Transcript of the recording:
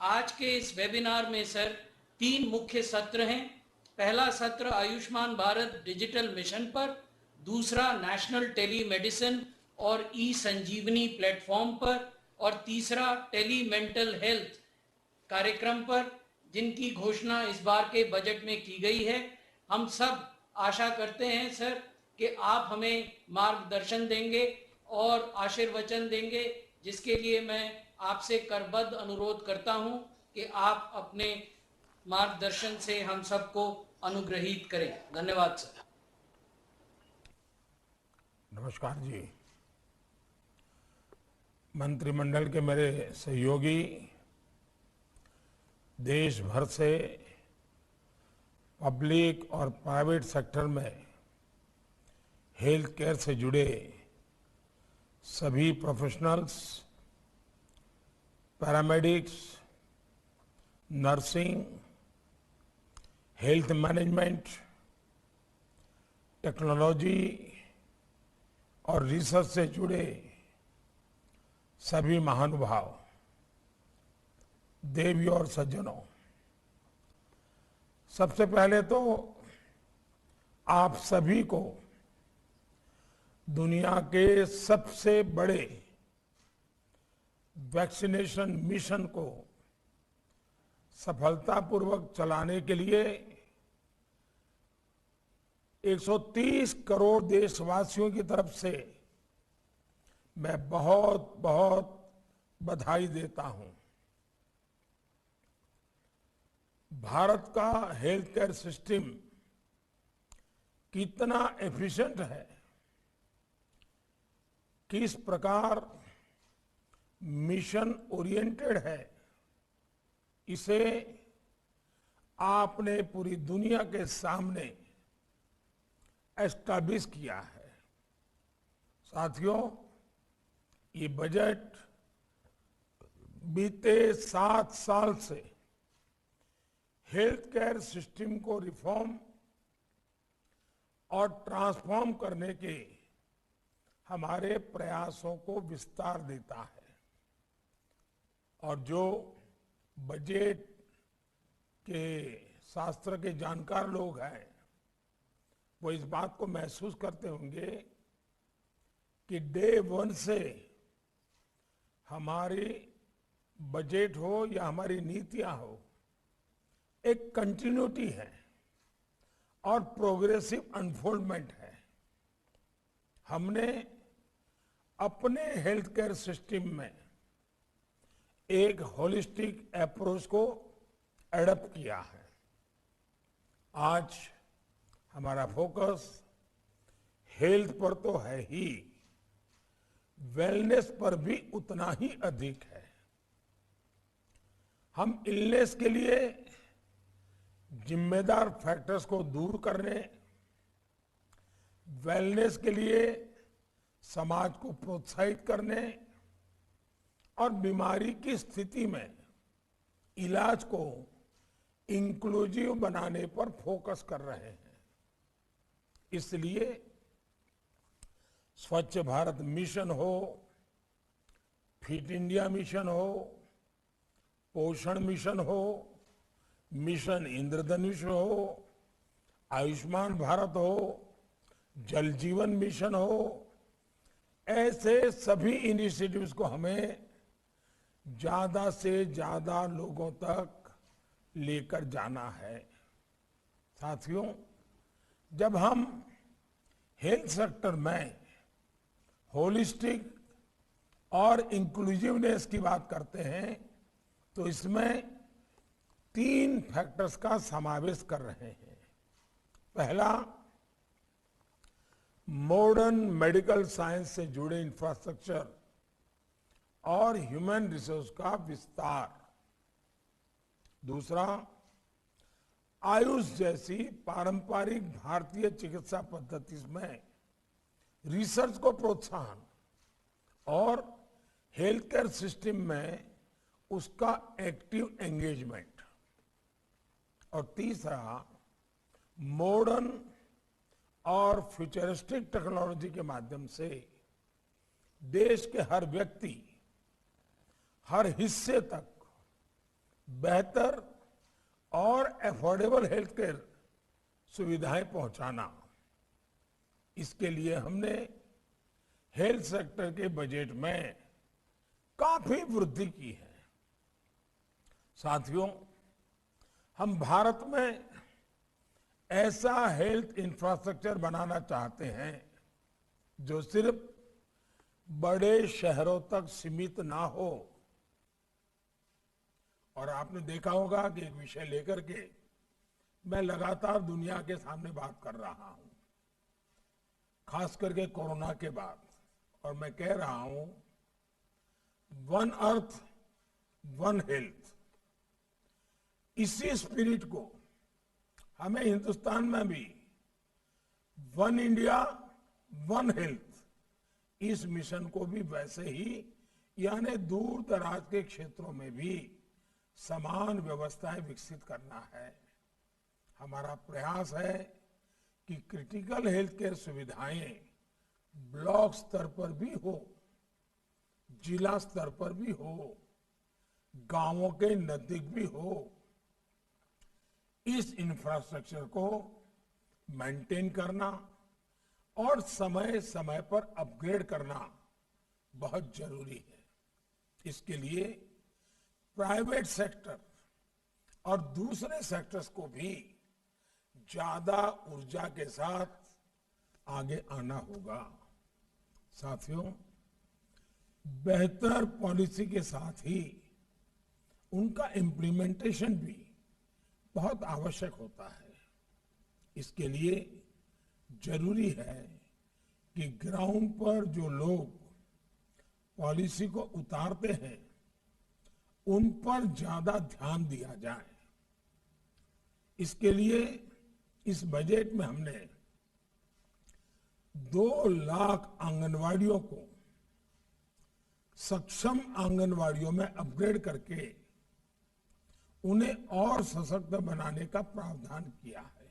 आज के इस वेबिनार में सर 3 मुख्य सत्र हैं। पहला सत्र आयुष्मान भारत डिजिटल मिशन पर, दूसरा नेशनल टेली मेडिसिन और ई संजीवनी प्लेटफॉर्म पर, और तीसरा टेली मेंटल हेल्थ कार्यक्रम पर, जिनकी घोषणा इस बार के बजट में की गई है। हम सब आशा करते हैं सर कि आप हमें मार्गदर्शन देंगे और आशीर्वचन देंगे, जिसके लिए मैं आपसे करबद्ध अनुरोध करता हूं कि आप अपने मार्गदर्शन से हम सबको अनुग्रहित करें। धन्यवाद सर। नमस्कार जी। मंत्रिमंडल के मेरे सहयोगी, देश भर से पब्लिक और प्राइवेट सेक्टर में हेल्थ केयर से जुड़े सभी professionals, paramedics, nursing, health management, technology और रिसर्च से जुड़े सभी महानुभाव, देवी और सज्जनों, सबसे पहले तो आप सभी को दुनिया के सबसे बड़े वैक्सीनेशन मिशन को सफलतापूर्वक चलाने के लिए 130 करोड़ देशवासियों की तरफ से मैं बहुत बहुत बधाई देता हूं। भारत का हेल्थ केयर सिस्टम कितना एफिशिएंट है, किस प्रकार मिशन ओरिएंटेड है, इसे आपने पूरी दुनिया के सामने एस्टैब्लिश किया है। साथियों, ये बजट बीते 7 साल से हेल्थ केयर सिस्टम को रिफॉर्म और ट्रांसफॉर्म करने के हमारे प्रयासों को विस्तार देता है। और जो बजट के शास्त्र के जानकार लोग हैं, वो इस बात को महसूस करते होंगे कि डे 1 से हमारी बजट हो या हमारी नीतियां हो, एक कंटिन्यूटी है और प्रोग्रेसिव अनफोल्डमेंट है। हमने अपने हेल्थ केयर सिस्टम में एक होलिस्टिक अप्रोच को एडॉप्ट किया है। आज हमारा फोकस हेल्थ पर तो है ही, वेलनेस पर भी उतना ही अधिक है। हम इलनेस के लिए जिम्मेदार फैक्टर्स को दूर करने, वेलनेस के लिए समाज को प्रोत्साहित करने और बीमारी की स्थिति में इलाज को इंक्लूसिव बनाने पर फोकस कर रहे हैं। इसलिए स्वच्छ भारत मिशन हो, फिट इंडिया मिशन हो, पोषण मिशन हो, मिशन इंद्रधनुष हो, आयुष्मान भारत हो, जल जीवन मिशन हो, ऐसे सभी इनिशिएटिव्स को हमें ज्यादा से ज्यादा लोगों तक लेकर जाना है। साथियों, जब हम हेल्थ सेक्टर में होलिस्टिक और इंक्लूसिवनेस की बात करते हैं, तो इसमें 3 फैक्टर्स का समावेश कर रहे हैं। पहला, मॉडर्न मेडिकल साइंस से जुड़े इंफ्रास्ट्रक्चर और ह्यूमन रिसोर्स का विस्तार। दूसरा, आयुष जैसी पारंपरिक भारतीय चिकित्सा पद्धति में रिसर्च को प्रोत्साहन और हेल्थ केयर सिस्टम में उसका एक्टिव एंगेजमेंट। और तीसरा, मॉडर्न और फ्यूचरिस्टिक टेक्नोलॉजी के माध्यम से देश के हर व्यक्ति, हर हिस्से तक बेहतर और अफोर्डेबल हेल्थ केयर सुविधाएं पहुंचाना, इसके लिए हमने हेल्थ सेक्टर के बजट में काफी वृद्धि की है। साथियों, हम भारत में ऐसा हेल्थ इंफ्रास्ट्रक्चर बनाना चाहते हैं जो सिर्फ बड़े शहरों तक सीमित ना हो। और आपने देखा होगा कि एक विषय लेकर के मैं लगातार दुनिया के सामने बात कर रहा हूं, खास करके कोरोना के बाद, और मैं कह रहा हूं वन अर्थ वन हेल्थ। इसी स्पिरिट को हमें हिंदुस्तान में भी वन इंडिया वन हेल्थ, इस मिशन को भी वैसे ही, यानी दूर दराज के क्षेत्रों में भी समान व्यवस्थाएं विकसित करना है। हमारा प्रयास है कि क्रिटिकल हेल्थ केयर सुविधाएं ब्लॉक स्तर पर भी हो, जिला स्तर पर भी हो, गांवों के नजदीक भी हो। इस इंफ्रास्ट्रक्चर को मेंटेन करना और समय समय पर अपग्रेड करना बहुत जरूरी है। इसके लिए प्राइवेट सेक्टर और दूसरे सेक्टर्स को भी ज्यादा ऊर्जा के साथ आगे आना होगा। साथियों, बेहतर पॉलिसी के साथ ही उनका इम्प्लीमेंटेशन भी बहुत आवश्यक होता है। इसके लिए जरूरी है कि ग्राउंड पर जो लोग पॉलिसी को उतारते हैं उन पर ज्यादा ध्यान दिया जाए। इसके लिए इस बजट में हमने 2 लाख आंगनवाड़ियों को सक्षम आंगनवाड़ियों में अपग्रेड करके उन्हें और सशक्त बनाने का प्रावधान किया है।